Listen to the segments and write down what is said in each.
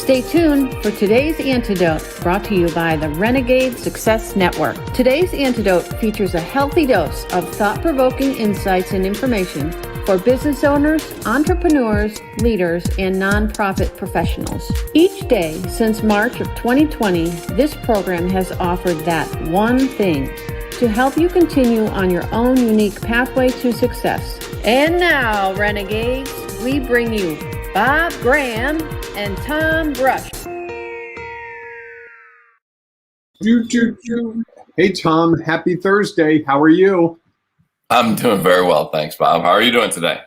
Stay tuned for today's Antidote, brought to you by the Renegade Success Network. Today's Antidote features a healthy dose of thought-provoking insights and information for business owners, entrepreneurs, leaders, and nonprofit professionals. Each day since March of 2020, this program has offered that one thing to help you continue on your own unique pathway to success. And now, Renegades, we bring you Bob Graham and Tom Brush. Hey, Tom. Happy Thursday. How are you? I'm doing very well, thanks, Bob. How are you doing today?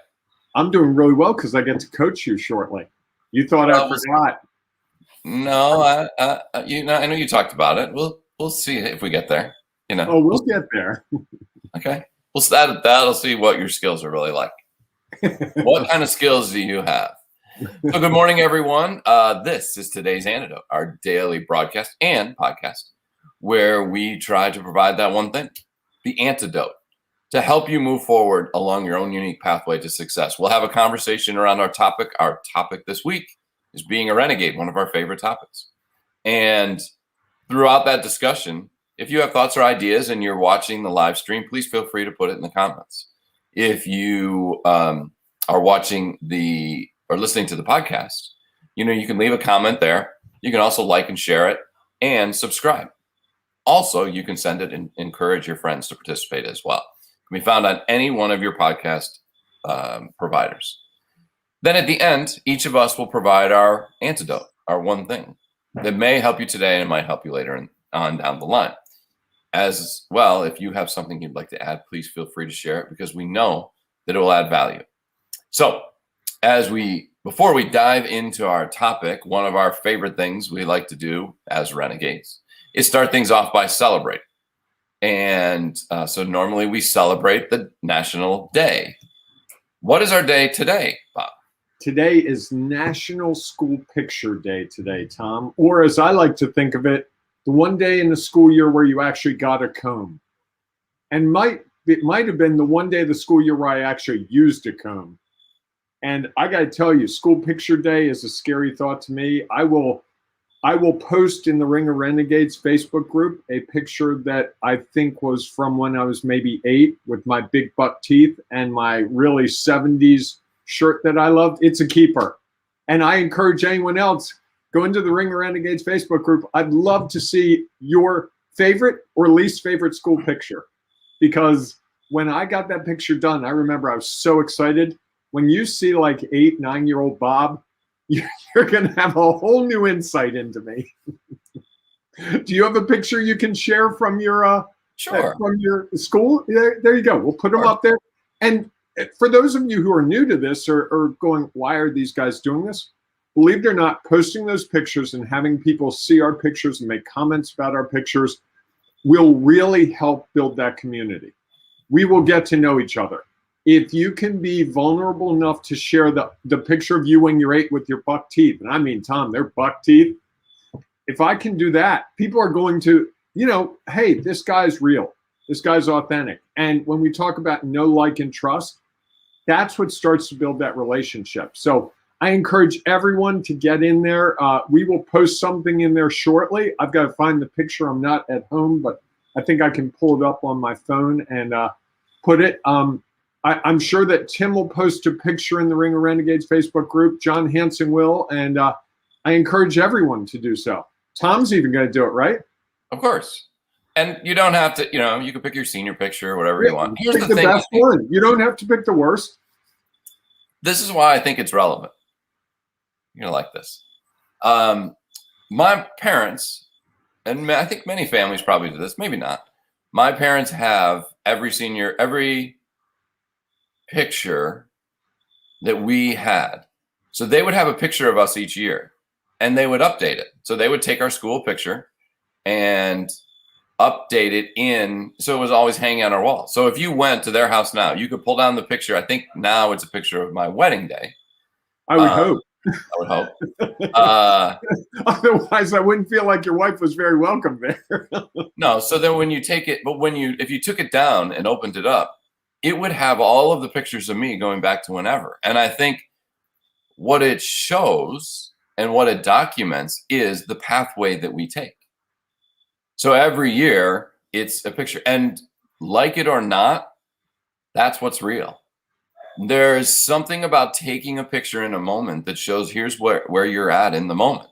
I'm doing really well because I get to coach you shortly. You thought I forgot. No, I know you talked about it. We'll see if we get there. Oh, we'll get there. Okay. Well, that'll see what your skills are really like. What kind of skills do you have? So good morning, everyone. This is today's Antidote, our daily broadcast and podcast, where we try to provide that one thing, the antidote, to help you move forward along your own unique pathway to success. We'll have a conversation around our topic. Our topic this week is being a renegade, one of our favorite topics. And throughout that discussion, if you have thoughts or ideas and you're watching the live stream, please feel free to put it in the comments. If you are watching or listening to the podcast, you can leave a comment there. You can also like and share it and subscribe. Also, you can send it and encourage your friends to participate as well. It can be found on any one of your podcast providers. Then at the end, each of us will provide our antidote, our one thing that may help you today and it might help you later on down the line. As well, if you have something you'd like to add, please feel free to share it because we know that it will add value. So before we dive into our topic, one of our favorite things we like to do as renegades is start things off by celebrating. And so normally we celebrate the National Day. What is our day today, Bob? Today is National School Picture Day today, Tom. Or as I like to think of it, the one day in the school year where you actually got a comb. And it might have been the one day of the school year where I actually used a comb. And I got to tell you, School Picture Day is a scary thought to me. I will post in the Ring of Renegades Facebook group a picture that I think was from when I was maybe 8 with my big buck teeth and my really 70s shirt that I loved. It's a keeper. And I encourage anyone else, go into the Ring of Renegades Facebook group. I'd love to see your favorite or least favorite school picture. Because when I got that picture done, I remember I was so excited. When you see like 8, 9-year-old Bob, you're going to have a whole new insight into me. Do you have a picture you can share from your from your school? There you go. We'll put them up there. And for those of you who are new to this or going, why are these guys doing this? Believe it or not, posting those pictures and having people see our pictures and make comments about our pictures will really help build that community. We will get to know each other. If you can be vulnerable enough to share the picture of you when you're 8 with your buck teeth, and I mean, Tom, they're buck teeth. If I can do that, people are going to, hey, this guy's real. This guy's authentic. And when we talk about know, like, and trust, that's what starts to build that relationship. So I encourage everyone to get in there. We will post something in there shortly. I've got to find the picture. I'm not at home, but I think I can pull it up on my phone and put it. I'm sure that Tim will post a picture in the Ring of Renegades Facebook group. John Hanson will, and I encourage everyone to do so. Tom's even going to do it, right? Of course. And you don't have to, you can pick your senior picture or whatever you want. Here's the best one. You don't have to pick the worst. This is why I think it's relevant. You're going to like this. My parents, and I think many families probably do this, maybe not. My parents have every picture that we had. So they would have a picture of us each year and they would update it. So they would take our school picture and update it so it was always hanging on our wall. So if you went to their house now, you could pull down the picture. I think now it's a picture of my wedding day. I would hope. I would hope. Otherwise, I wouldn't feel like your wife was very welcome there. No. So then when you take it, but if you took it down and opened it up, it would have all of the pictures of me going back to whenever. And I think what it shows And what it documents is the pathway that we take. So every year it's a picture, and like it or not, that's what's real. There's something about taking a picture in a moment that shows here's where you're at in the moment.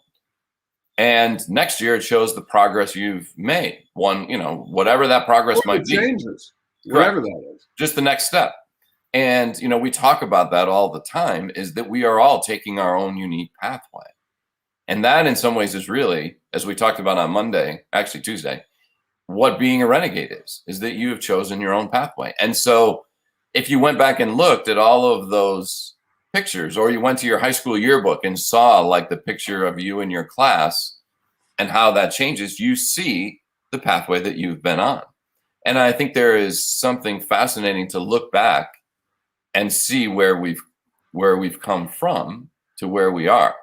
And next year it shows the progress you've made. Whatever that progress might be. Changes, whatever Correct. that is. Just the next step. And, we talk about that all the time, is that we are all taking our own unique pathway. And that in some ways is really, as we talked about on Monday, actually Tuesday, what being a renegade is that you have chosen your own pathway. And so if you went back and looked at all of those pictures, or you went to your high school yearbook and saw like the picture of you in your class and how that changes, you see the pathway that you've been on. And I think there is something fascinating to look back and see where we've come from to where we are.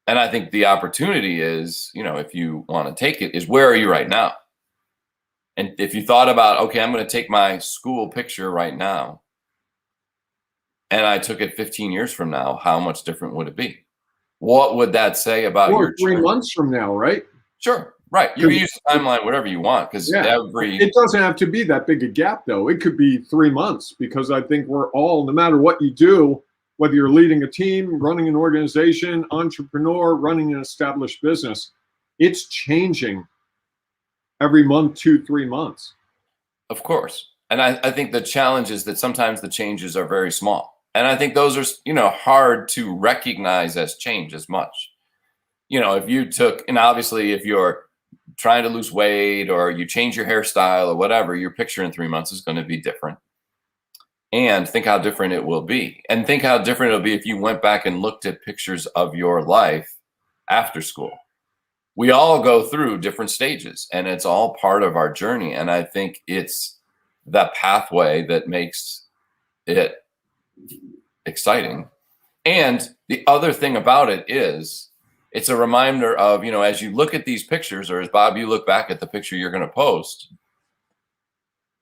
And I think the opportunity is, if you want to take it, is where are you right now? And if you thought about, okay, I'm going to take my school picture right now, and I took it 15 years from now, how much different would it be? What would that say about your 3 months from now, right? Sure, right. You can use the timeline, whatever you want, because it doesn't have to be that big a gap, though. It could be 3 months, because I think we're all, no matter what you do, whether you're leading a team, running an organization, entrepreneur, running an established business, it's changing every month, 2-3 months. Of course. And I think the challenge is that sometimes the changes are very small. And I think those are, hard to recognize as change as much. If you took, and obviously if you're trying to lose weight or you change your hairstyle or whatever, your picture in 3 months is going to be different. And think how different it will be. And think how different it'll be if you went back and looked at pictures of your life after school. We all go through different stages, and it's all part of our journey. And I think it's that pathway that makes it exciting. And the other thing about it is it's a reminder of, as you look at these pictures, or as Bob, you look back at the picture you're going to post,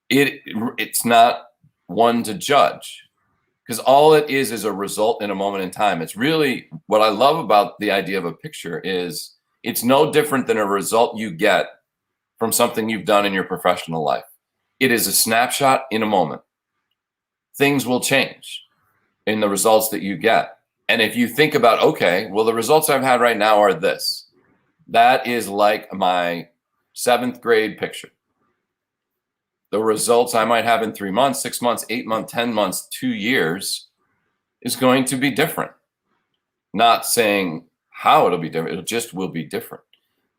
it's not one to judge, because all it is a result in a moment in time. It's really what I love about the idea of a picture is it's no different than a result you get from something you've done in your professional life. It is a snapshot in a moment. Things will change in the results that you get. And if you think about, okay, well, the results I've had right now are this. That is like my 7th grade picture. The results I might have in 3 months, 6 months, 8 months, 10 months, 2 years is going to be different. Not saying how it'll be different, it just will be different.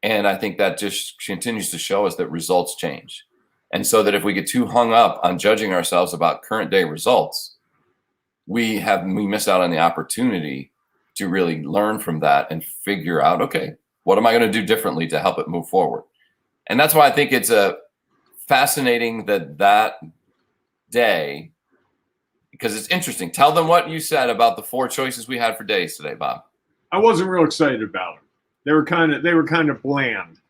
And I think that just continues to show us that results change. And so that if we get too hung up on judging ourselves about current day results, we miss out on the opportunity to really learn from that and figure out, okay, what am I going to do differently to help it move forward? And that's why I think it's fascinating that day, because it's interesting. Tell them what you said about the 4 choices we had for days today, Bob. I wasn't real excited about them. They were kind of bland.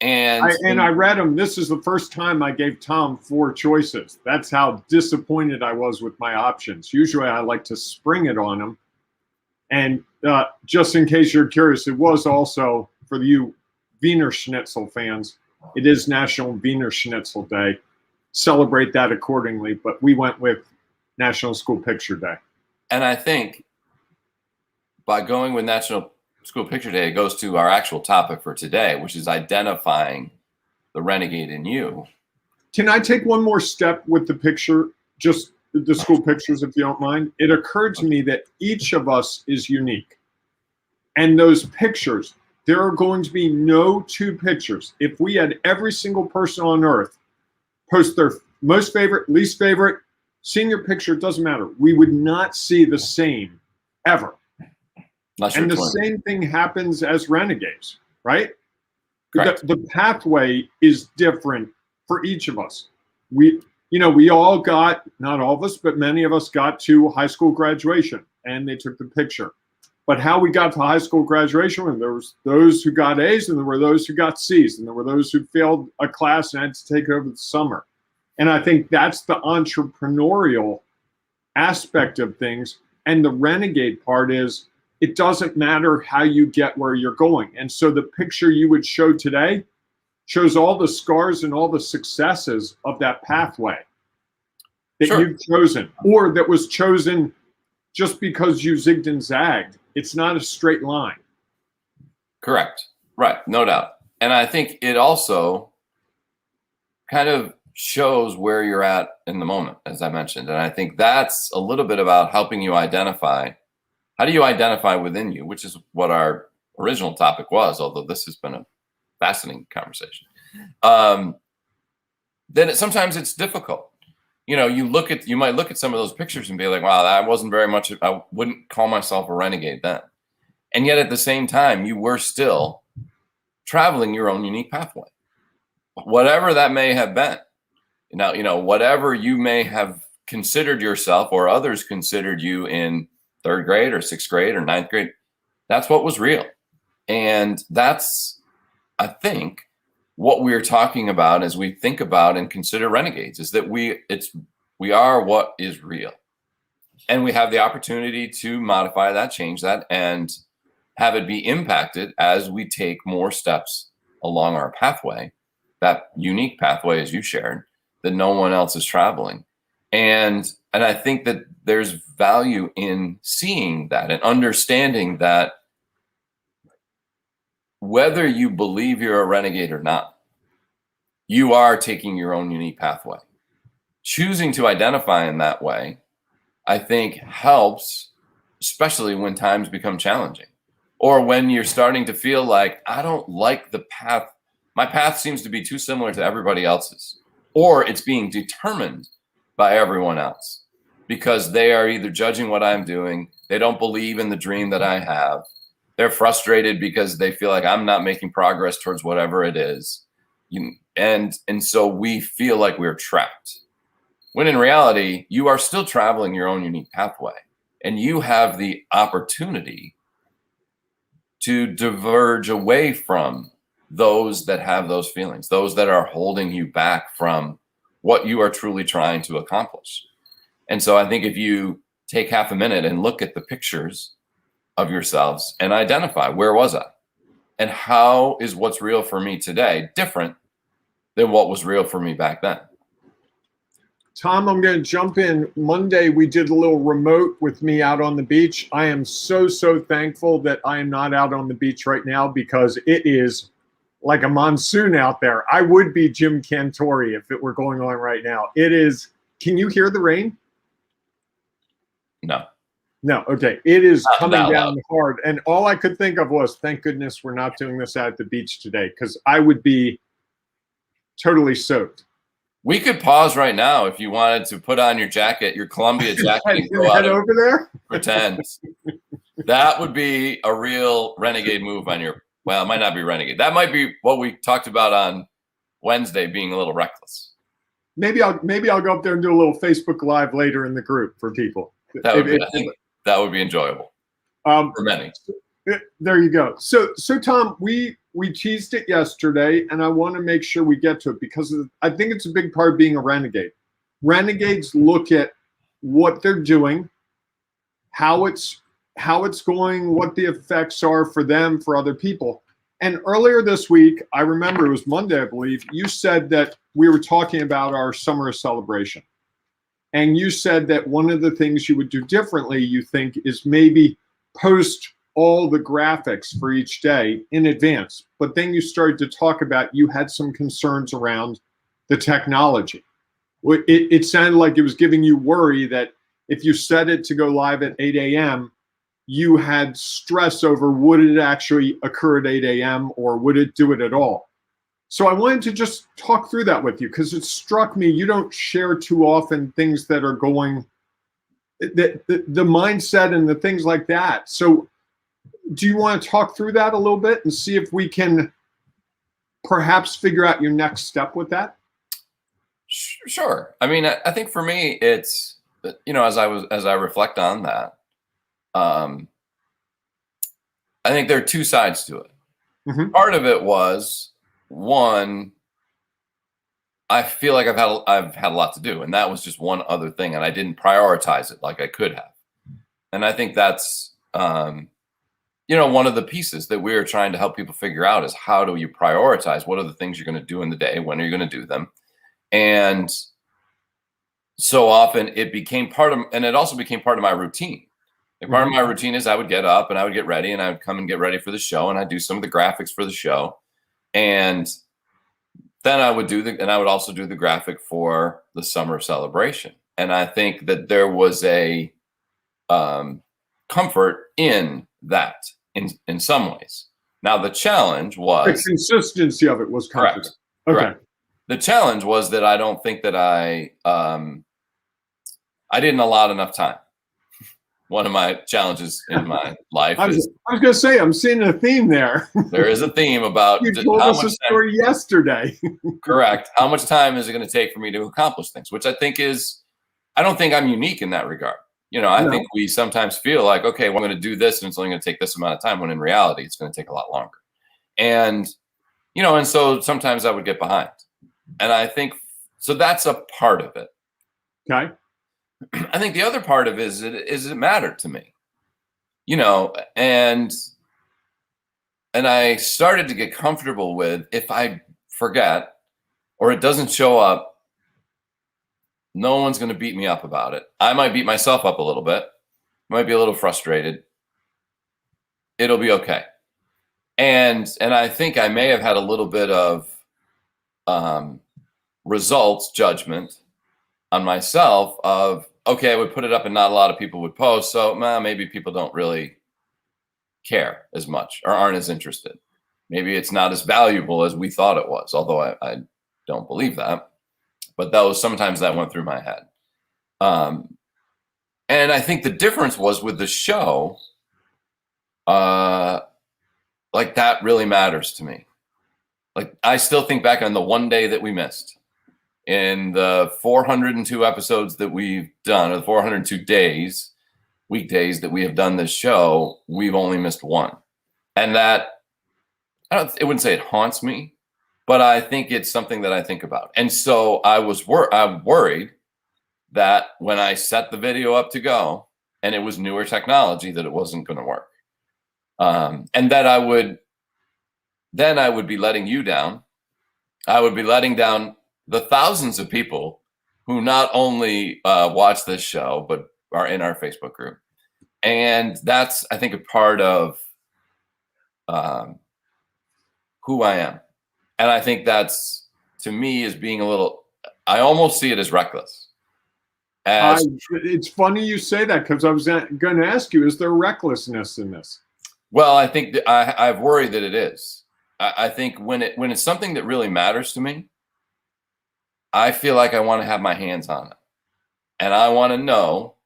And I read them. This is the first time I gave Tom 4 choices. That's how disappointed I was with my options. Usually I like to spring it on him. And just in case you're curious, it was also, for you Wiener Schnitzel fans, it is National Wiener Schnitzel Day. Celebrate that accordingly. But we went with National School Picture Day. And I think by going with National School Picture Day, it goes to our actual topic for today, which is identifying the renegade in you. Can I take one more step with the picture, just the school pictures, if you don't mind? It occurred to me that each of us is unique. And those pictures, there are going to be no 2 pictures. If we had every single person on earth post their most favorite, least favorite, senior picture, it doesn't matter. We would not see the same ever. And the same thing happens as renegades, right? The pathway is different for each of us. We all got, not all of us, but many of us got to high school graduation and they took the picture. But how we got to high school graduation, and there was those who got A's and there were those who got C's and there were those who failed a class and had to take it over the summer. And I think that's the entrepreneurial aspect of things. And the renegade part is, it doesn't matter how you get where you're going. And so the picture you would show today shows all the scars and all the successes of that pathway that you've chosen, or that was chosen just because you zigged and zagged. It's not a straight line. Correct. Right. No doubt. And I think it also kind of shows where you're at in the moment, as I mentioned. And I think that's a little bit about helping you identify. How do you identify within you, which is what our original topic was, although this has been a fascinating conversation. Then sometimes it's difficult. You know, you might look at some of those pictures and be like, wow, that wasn't very much. I wouldn't call myself a renegade then. And yet at the same time, you were still traveling your own unique pathway, whatever that may have been. Now, you know, whatever you may have considered yourself or others considered you in 3rd grade or 6th grade or 9th grade, that's what was real. And that's, I think, what we're talking about as we think about and consider renegades, is that we are what is real. And we have the opportunity to modify that, change that, and have it be impacted as we take more steps along our pathway, that unique pathway, as you shared, that no one else is traveling. And I think that there's value in seeing that and understanding that whether you believe you're a renegade or not, you are taking your own unique pathway. Choosing to identify in that way, I think, helps, especially when times become challenging, or when you're starting to feel like, I don't like the path. My path seems to be too similar to everybody else's, or it's being determined by everyone else because they are either judging what I'm doing, they don't believe in the dream that I have, they're frustrated because they feel like I'm not making progress towards whatever it is. And so we feel like we're trapped. When in reality, you are still traveling your own unique pathway, and you have the opportunity to diverge away from those that have those feelings, those that are holding you back from what you are truly trying to accomplish. And so I think if you take half a minute and look at the pictures of yourselves and identify, where was I? And how is what's real for me today different than what was real for me back then? Tom, I'm going to jump in. Monday, we did a little remote with me out on the beach. I am so thankful that I am not out on the beach right now, because it is like a monsoon out there. I would be Jim Cantori if it were going on right now. It is. Can you hear the rain? No. Okay. It is coming down hard. And all I could think of was, thank goodness we're not doing this at the beach today, because I would be totally soaked. We could pause right now if you wanted to put on your jacket, your Columbia jacket, and go out over there. Pretend. That would be a real renegade move on your. Well, it might not be renegade. That might be what we talked about on Wednesday, being a little reckless. Maybe I'll go up there and do a little Facebook Live later in the group for people. I think that would be enjoyable for many. There you go. So Tom, we teased it yesterday, and I want to make sure we get to it, because I think it's a big part of being a renegade. Renegades look at what they're doing, how it's going, what the effects are for them, for other people. And earlier this week, I remember it was Monday, I believe, you said that we were talking about our summer celebration. And you said that one of the things you would do differently, you think, is maybe post all the graphics for each day in advance. But then you started to talk about you had some concerns around the technology. It sounded like it was giving you worry that if you set it to go live at 8 a.m., you had stress over, would it actually occur at 8 a.m. or would it do it at all? So I wanted to just talk through that with you, because it struck me you don't share too often things that are going, the mindset and the things like that. So do you want to talk through that a little bit and see if we can perhaps figure out your next step with that? Sure. I mean, I think for me, it's, as I reflect on that, I think there are two sides to it. Mm-hmm. Part of it was, one, I feel like I've had a lot to do, and that was just one other thing, and I didn't prioritize it like I could have. And I think that's one of the pieces that we're trying to help people figure out is how do you prioritize? What are the things you're going to do in the day? When are you going to do them? And so often it became and it also became part of my routine. Like part of my routine is I would get up and I would get ready and I would come and get ready for the show and I'd do some of the graphics for the show. And then I would also do the graphic for the summer celebration. And I think that there was a comfort in that in some ways. Now the challenge was the consistency of it was correct. Okay. Correct. The challenge was that I don't think that I didn't allot enough time. One of my challenges in my life I was going to say, I'm seeing a theme there. There is a theme about you told us a story yesterday. Correct. How much time is it going to take for me to accomplish things? Which I don't think I'm unique in that regard. I think we sometimes feel like, okay, well, I'm going to do this and it's only going to take this amount of time, when in reality, it's going to take a lot longer. And, and so sometimes I would get behind. And I think, so that's a part of it. Okay. I think the other part of it is it mattered to me, and I started to get comfortable with, if I forget or it doesn't show up, no one's going to beat me up about it. I might beat myself up a little bit, might be a little frustrated. It'll be okay. And I think I may have had a little bit of results judgment on myself of, okay, I would put it up and not a lot of people would post. So maybe people don't really care as much or aren't as interested. Maybe it's not as valuable as we thought it was, although I don't believe that. But sometimes that went through my head. And I think the difference was with the show, like that really matters to me. Like I still think back on the one day that we missed. In the 402 episodes that we've done, or the 402 weekdays that we have done this show, we've only missed one. And that, I wouldn't say it haunts me, but I think it's something that I think about. And so I'm worried that when I set the video up to go and it was newer technology, that it wasn't going to work. And that I would be letting you down. I would be letting down the thousands of people who not only watch this show, but are in our Facebook group. And that's, I think, a part of who I am. And I think that's, to me, is being I almost see it as reckless. It's funny you say that, because I was going to ask you, is there recklessness in this? Well, I think that I've worried that it is. I think when it's something that really matters to me, I feel like I want to have my hands on it. And I want to know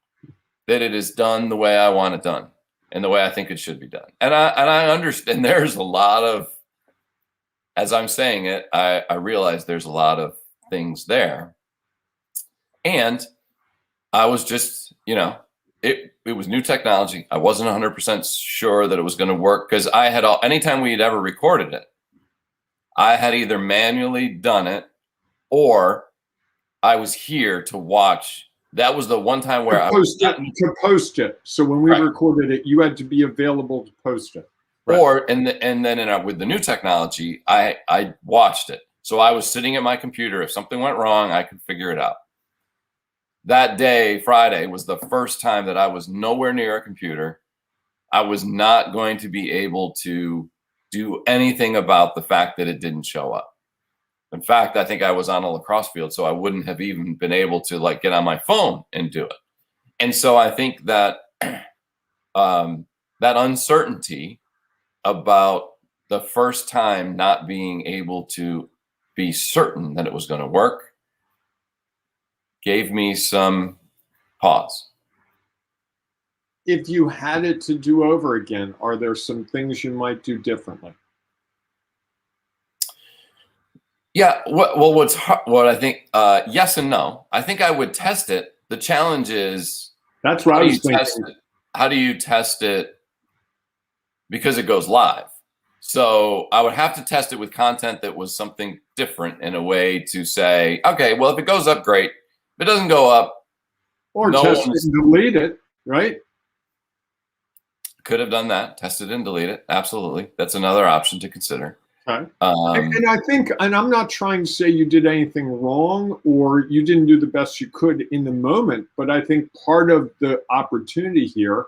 that it is done the way I want it done and the way I think it should be done. And I understand there's a lot of, as I'm saying it, I realize there's a lot of things there. And I was just, it was new technology. I wasn't 100% sure that it was going to work, because anytime we had ever recorded it, I had either manually done it or I was here to watch. That was the one time where to post it. So when we recorded it, you had to be available to post it. Right. And then with the new technology, I watched it. So I was sitting at my computer. If something went wrong, I could figure it out. That day, Friday, was the first time that I was nowhere near a computer. I was not going to be able to do anything about the fact that it didn't show up. In fact, I think I was on a lacrosse field, so I wouldn't have even been able to get on my phone and do it. And so I think that that uncertainty about the first time not being able to be certain that it was going to work gave me some pause. If you had it to do over again, are there some things you might do differently? Yeah. What I think, yes and no. I think I would test it. The challenge is, that's what I was thinking. How do you test it? Because it goes live. So I would have to test it with content that was something different, in a way to say, okay, well, if it goes up, great. If it doesn't go up, or test it and delete it, right? could have done that, tested and delete it. Absolutely. That's another option to consider. Okay. And I think, and I'm not trying to say you did anything wrong or you didn't do the best you could in the moment, but I think part of the opportunity here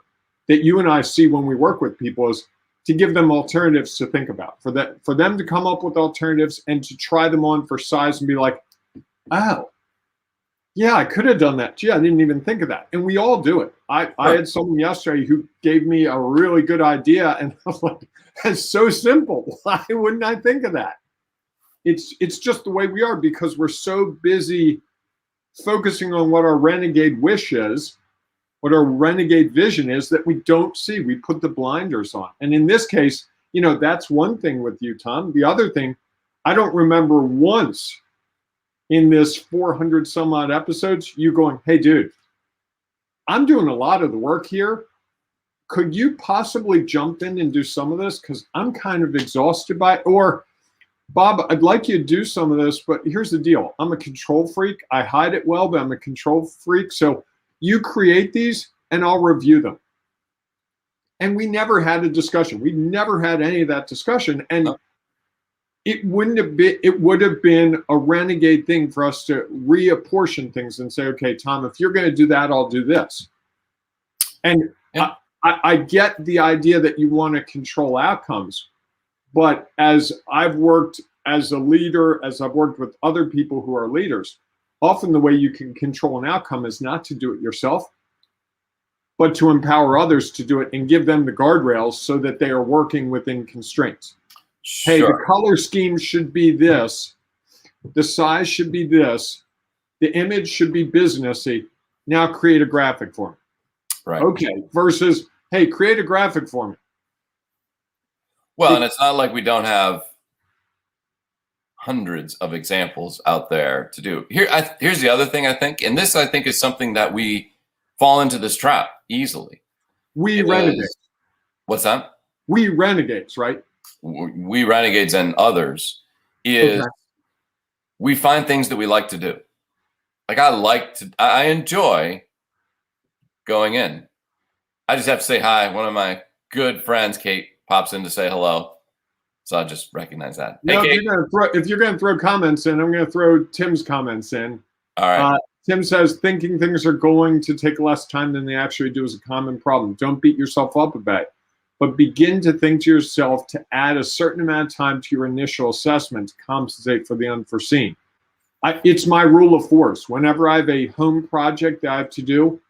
that you and I see when we work with people is to give them alternatives to think about, for them to come up with alternatives and to try them on for size and be like, oh, yeah, I could have done that. Gee, I didn't even think of that. And we all do it. I had someone yesterday who gave me a really good idea, and I was like, that's so simple. Why wouldn't I think of that? It's just the way we are, because we're so busy focusing on what our renegade wish is, what our renegade vision is, that we don't see. We put the blinders on. And in this case, that's one thing with you, Tom. The other thing, I don't remember once in this 400 some odd episodes, you going, hey, dude, I'm doing a lot of the work here. Could you possibly jump in and do some of this? Because I'm kind of exhausted by it. Or, Bob, I'd like you to do some of this, but here's the deal. I'm a control freak. I hide it well, but I'm a control freak. So you create these and I'll review them. And we never had a discussion. We never had any of that discussion. And it would have been a renegade thing for us to reapportion things and say, okay, Tom, if you're going to do that, I'll do this. And I get the idea that you want to control outcomes, but as I've worked as a leader, as I've worked with other people who are leaders, often the way you can control an outcome is not to do it yourself, but to empower others to do it and give them the guardrails so that they are working within constraints. Sure. Hey, the color scheme should be this. The size should be this. The image should be businessy. Now create a graphic for me. Right. Okay. Versus, hey, create a graphic for me. Well, and it's not like we don't have hundreds of examples out there to do. Here's the other thing I think, and this I think is something that we fall into this trap easily. We renegades. What's that? We renegades, right? We renegades and others is we find things that we like to do. Like I enjoy going in. I just have to say hi. One of my good friends, Kate, pops in to say hello. So I just recognize that. No, hey, if you're going to throw comments in, I'm going to throw Tim's comments in. All right. Tim says, thinking things are going to take less time than they actually do is a common problem. Don't beat yourself up about it, but begin to think to yourself to add a certain amount of time to your initial assessment to compensate for the unforeseen. It's my rule of force. Whenever I have a home project that I have to do,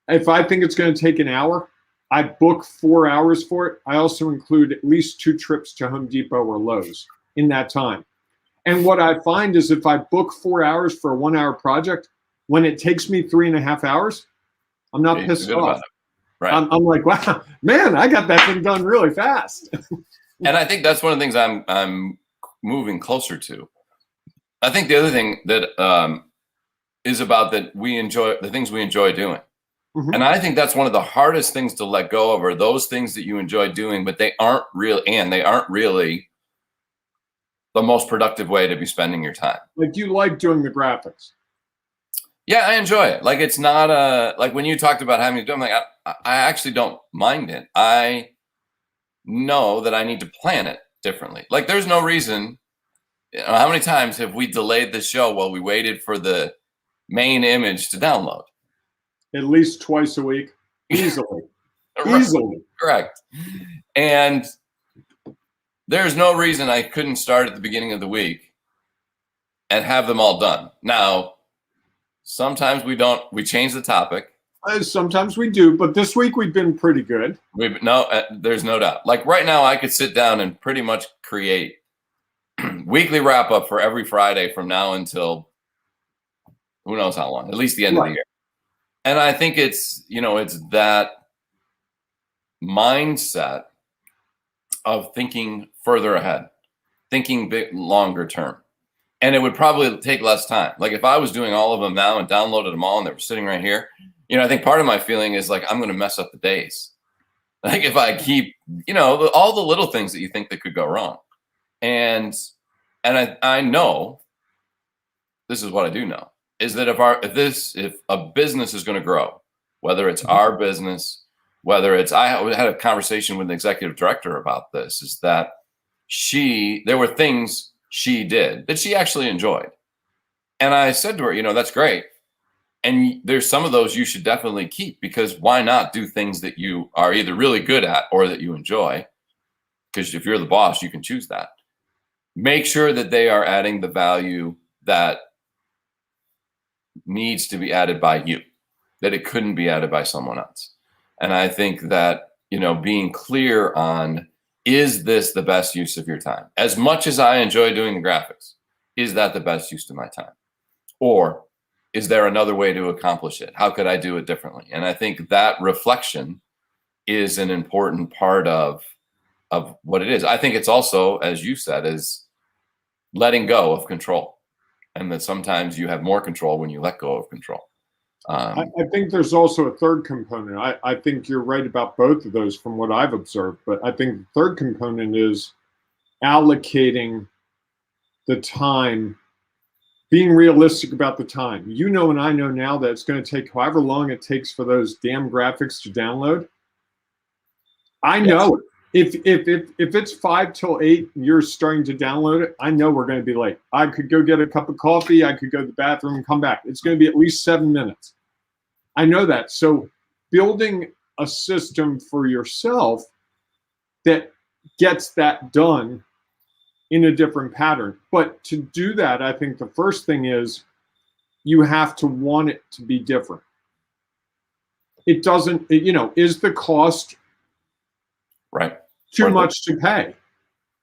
if I think it's going to take an hour, I book 4 hours for it. I also include at least 2 trips to Home Depot or Lowe's in that time. And what I find is if I book 4 hours for a 1 hour project, when it takes me 3.5 hours, I'm not pissed off. Right. I'm like, wow, man, I got that thing done really fast. And I think that's one of the things I'm moving closer to. I think the other thing that is about that we enjoy, the things we enjoy doing. Mm-hmm. And I think that's one of the hardest things to let go of, are those things that you enjoy doing, but they aren't really the most productive way to be spending your time. Like, you like doing the graphics. Yeah, I enjoy it. Like, it's not like when you talked about having to do, I'm like, I actually don't mind it. I know that I need to plan it differently. Like, there's no reason. How many times have we delayed the show while we waited for the main image to download? At least twice a week, easily. Easily. Correct. And there's no reason I couldn't start at the beginning of the week and have them all done. Now, sometimes we change the topic. Sometimes we do, but this week we've been pretty good. There's no doubt. Like right now, I could sit down and pretty much create weekly wrap up for every Friday from now until who knows how long, at least the end of the year. And I think it's that mindset of thinking further ahead, thinking big, longer term. And it would probably take less time. Like if I was doing all of them now and downloaded them all and they were sitting right here, I think part of my feeling is like, I'm going to mess up the days. Like if I keep, all the little things that you think that could go wrong. And I know, this is what I do know, is that if a business is going to grow, whether it's our business whether it's, I had a conversation with an executive director about this, is that there were things she did that she actually enjoyed. And I said to her, that's great. And there's some of those you should definitely keep, because why not do things that you are either really good at or that you enjoy? Because if you're the boss, you can choose that. Make sure that they are adding the value that needs to be added by you, that it couldn't be added by someone else. And I think that, being clear on, is this the best use of your time? As much as I enjoy doing the graphics, is that the best use of my time? Or is there another way to accomplish it? How could I do it differently? And I think that reflection is an important part of what it is. I think it's also, as you said, is letting go of control. And that sometimes you have more control when you let go of control. I think there's also a third component. I think you're right about both of those from what I've observed. But I think the third component is allocating the time, being realistic about the time. And I know now that it's going to take however long it takes for those damn graphics to download. I know if it's 5 till 8 and you're starting to download it, I know we're going to be late. I could go get a cup of coffee. I could go to the bathroom and come back. It's going to be at least 7 minutes. I know that. So building a system for yourself that gets that done in a different pattern. But to do that, I think the first thing is you have to want it to be different. It doesn't, is the cost right too much to pay?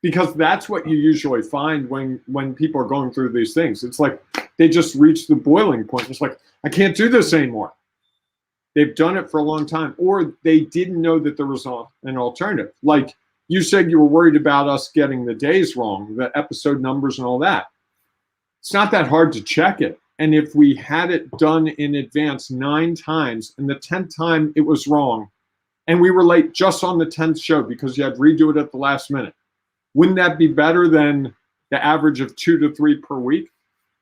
Because that's what you usually find when people are going through these things. It's like they just reach the boiling point. It's like, I can't do this anymore. They've done it for a long time, or they didn't know that there was an alternative. Like you said, you were worried about us getting the days wrong, the episode numbers and all that. It's not that hard to check it. And if we had it done in advance 9 times and the 10th time it was wrong, and we were late just on the 10th show because you had to redo it at the last minute, wouldn't that be better than the average of 2 to 3 per week?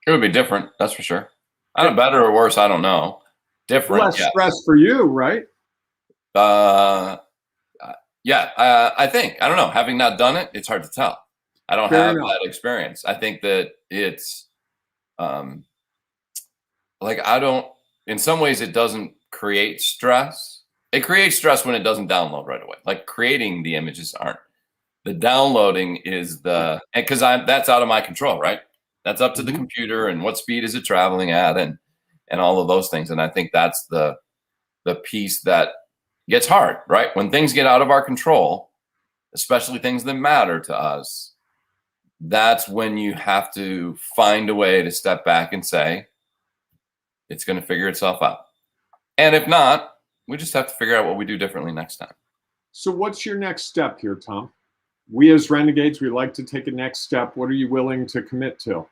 It would be different, that's for sure. I don't know, better or worse, I don't know. Different. Less stress for you, right? I think. I don't know. Having not done it, it's hard to tell. I don't have that experience. I think that it's in some ways it doesn't create stress. It creates stress when it doesn't download right away. Like creating the images aren't. The downloading is because that's out of my control, right? That's up to the computer and what speed is it traveling at and all of those things. And I think that's the piece that gets hard, right? When things get out of our control, especially things that matter to us, that's when you have to find a way to step back and say, it's going to figure itself out. And if not, we just have to figure out what we do differently next time. So what's your next step here, Tom? We as Renegades, we like to take a next step. What are you willing to commit to?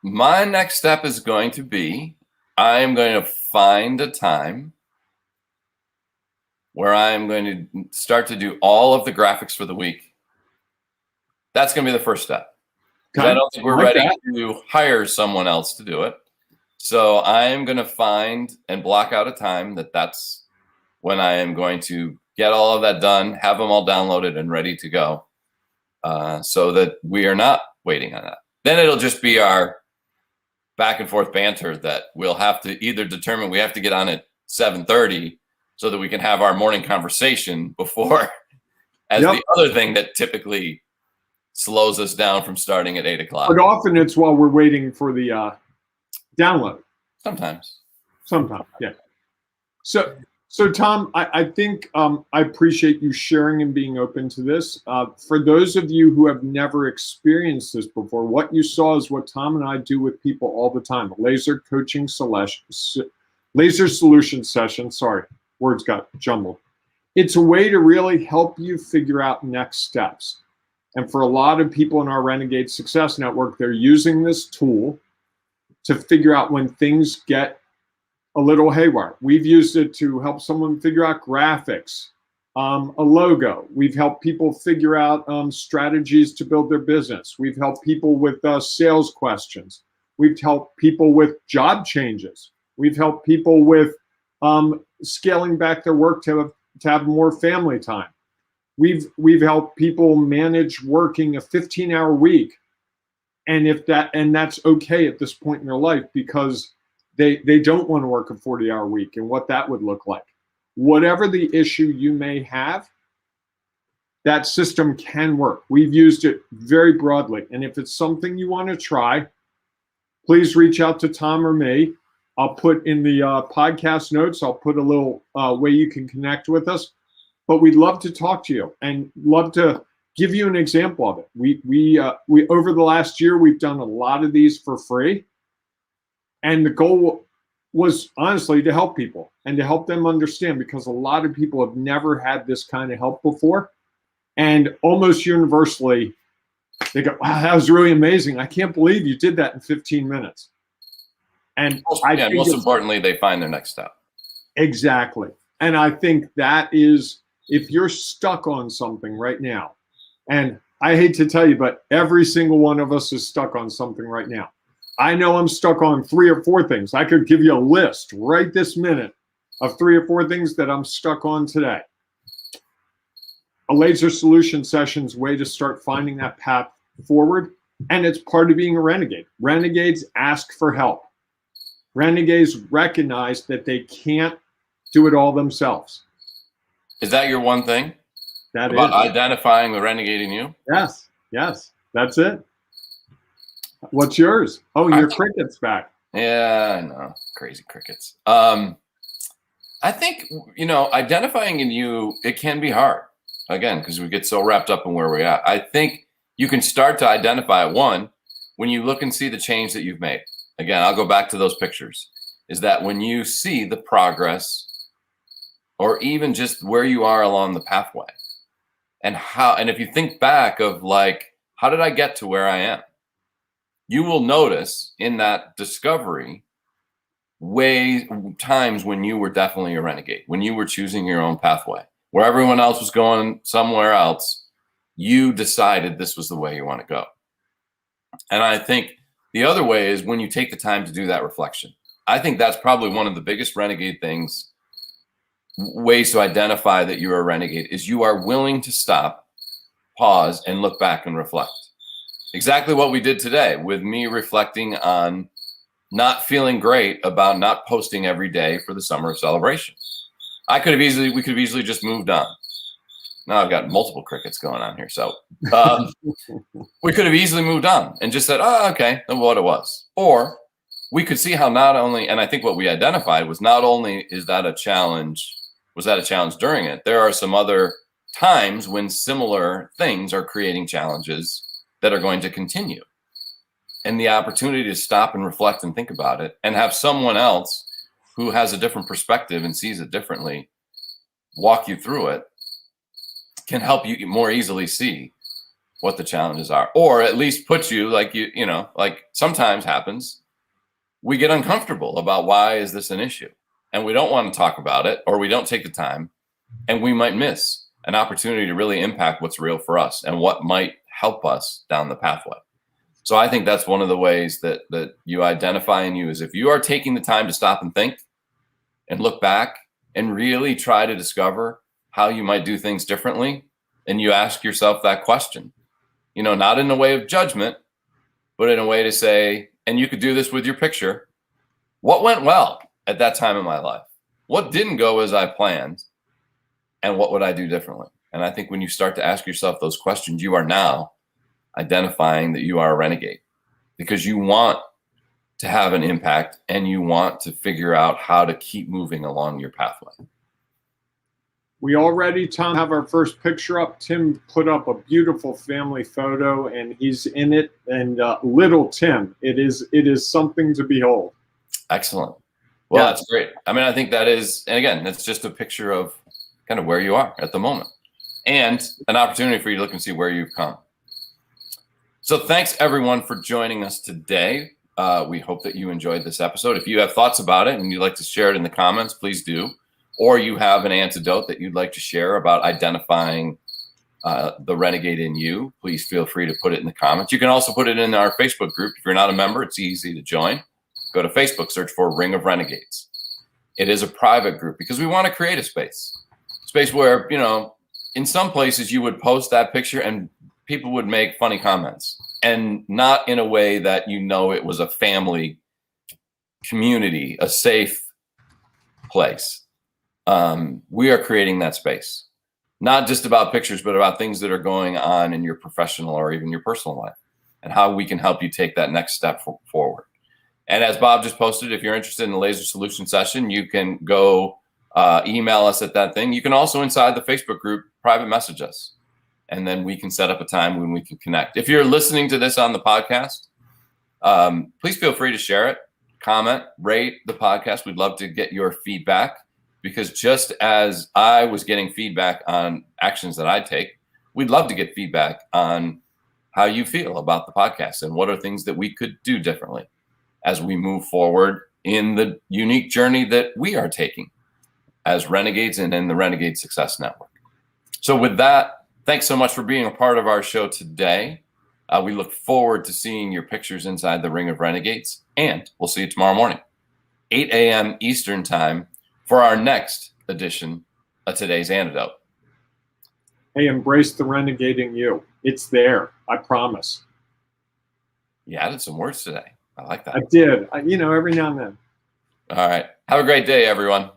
My next step is going to be, I am going to find a time where I am going to start to do all of the graphics for the week. That's going to be the first step. I don't think we're ready to hire someone else to do it. So I am going to find and block out a time that's when I am going to get all of that done, have them all downloaded and ready to go, so that we are not waiting on that. Then it'll just be our back and forth banter that we'll have to either determine we have to get on at 7:30 so that we can have our morning conversation before, as the other thing that typically slows us down from starting at 8 o'clock. But often it's while we're waiting for the download. Sometimes, yeah. So Tom, I think I appreciate you sharing and being open to this. For those of you who have never experienced this before, what you saw is what Tom and I do with people all the time. Laser solution session. Sorry, words got jumbled. It's a way to really help you figure out next steps. And for a lot of people in our Renegade Success Network, they're using this tool to figure out when things get a little haywire. We've used it to help someone figure out graphics, a logo. We've helped people figure out strategies to build their business. We've helped people with sales questions. We've helped people with job changes. We've helped people with scaling back their work to have more family time. We've helped people manage working a 15-hour week, and that's okay at this point in their life, because they don't want to work a 40-hour week, and what that would look like. Whatever the issue you may have, that system can work. We've used it very broadly, and if it's something you want to try, please reach out to Tom or me. I'll put in the podcast notes, I'll put a little way you can connect with us. But we'd love to talk to you and love to give you an example of it. We over the last year, we've done a lot of these for free. And the goal was honestly to help people and to help them understand, because a lot of people have never had this kind of help before. And almost universally, they go, wow, that was really amazing. I can't believe you did that in 15 minutes. And most importantly, they find their next step. Exactly. And I think that is, if you're stuck on something right now, and I hate to tell you, but every single one of us is stuck on something right now. I know I'm stuck on 3 or 4 things. I could give you a list right this minute of 3 or 4 things that I'm stuck on today. A laser solution session's way to start finding that path forward. And it's part of being a renegade. Renegades ask for help. Renegades recognize that they can't do it all themselves. Is that your one thing? That about is identifying the renegade in you? Yes, that's it. What's yours? Oh, your cricket's back. Yeah, I know. Crazy crickets. I think, identifying in you, it can be hard, again, because we get so wrapped up in where we're at. I think you can start to identify, one, when you look and see the change that you've made. Again, I'll go back to those pictures, is that when you see the progress, or even just where you are along the pathway, and if you think back of like, how did I get to where I am? You will notice in that discovery times when you were definitely a renegade, when you were choosing your own pathway, where everyone else was going somewhere else, you decided this was the way you want to go. And I think the other way is when you take the time to do that reflection. I think that's probably one of the biggest renegade ways to identify that you're a renegade, is you are willing to stop, pause, and look back and reflect. Exactly what we did today with me reflecting on not feeling great about not posting every day for the summer of celebration. We could have easily just moved on. Now I've got multiple crickets going on here. So we could have easily moved on and just said, oh, okay, that's what it was. Or we could see how not only, and I think what we identified was not only was that a challenge during it, there are some other times when similar things are creating challenges that are going to continue. And the opportunity to stop and reflect and think about it, and have someone else who has a different perspective and sees it differently walk you through it, can help you more easily see what the challenges are, or at least put you like sometimes happens, we get uncomfortable about why is this an issue, and we don't want to talk about it, or we don't take the time, and we might miss an opportunity to really impact what's real for us and what might help us down the pathway. So I think that's one of the ways that you identify in you, is if you are taking the time to stop and think and look back and really try to discover how you might do things differently, and you ask yourself that question, not in a way of judgment, but in a way to say, and you could do this with your picture, what went well at that time in my life? What didn't go as I planned? And what would I do differently? And I think when you start to ask yourself those questions, you are now identifying that you are a renegade, because you want to have an impact and you want to figure out how to keep moving along your pathway. We already, Tom, have our first picture up. Tim put up a beautiful family photo, and he's in it. And little Tim, it is something to behold. Excellent. Well, That's great. I mean, I think that is, and again, that's just a picture of kind of where you are at the moment, and an opportunity for you to look and see where you've come. So thanks everyone for joining us today. We hope that you enjoyed this episode. If you have thoughts about it and you'd like to share it in the comments, please do. Or you have an antidote that you'd like to share about identifying the renegade in you, please feel free to put it in the comments. You can also put it in our Facebook group. If you're not a member, it's easy to join. Go to Facebook, search for Ring of Renegades. It is a private group because we want to create a space where, in some places you would post that picture and people would make funny comments, and not in a way that it was a family community, a safe place. We are creating that space, not just about pictures, but about things that are going on in your professional or even your personal life, and how we can help you take that next step forward. And as Bob just posted, if you're interested in a laser solution session, you can go email us at that thing. You can also, inside the Facebook group, private message us, and then we can set up a time when we can connect. If you're listening to this on the podcast, please feel free to share it, comment, rate the podcast. We'd love to get your feedback, because just as I was getting feedback on actions that I take, we'd love to get feedback on how you feel about the podcast and what are things that we could do differently as we move forward in the unique journey that we are taking as Renegades and in the Renegade Success Network. So with that, thanks so much for being a part of our show today. We look forward to seeing your pictures inside the Ring of Renegades, and we'll see you tomorrow morning, 8 a.m. Eastern Time, for our next edition of Today's Antidote. Hey, embrace the renegade in you. It's there. I promise. You added some words today. I like that. I did. Every now and then. All right. Have a great day, everyone.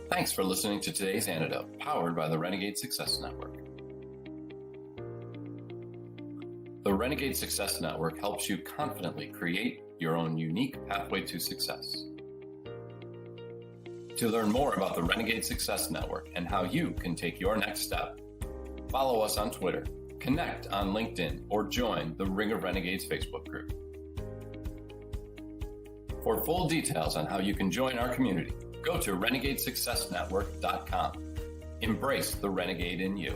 Thanks for listening to Today's Antidote, powered by the Renegade Success Network. The Renegade Success Network helps you confidently create your own unique pathway to success. To learn more about the Renegade Success Network and how you can take your next step, follow us on Twitter, connect on LinkedIn, or join the Ring of Renegades Facebook group. For full details on how you can join our community, go to renegadesuccessnetwork.com. Embrace the renegade in you.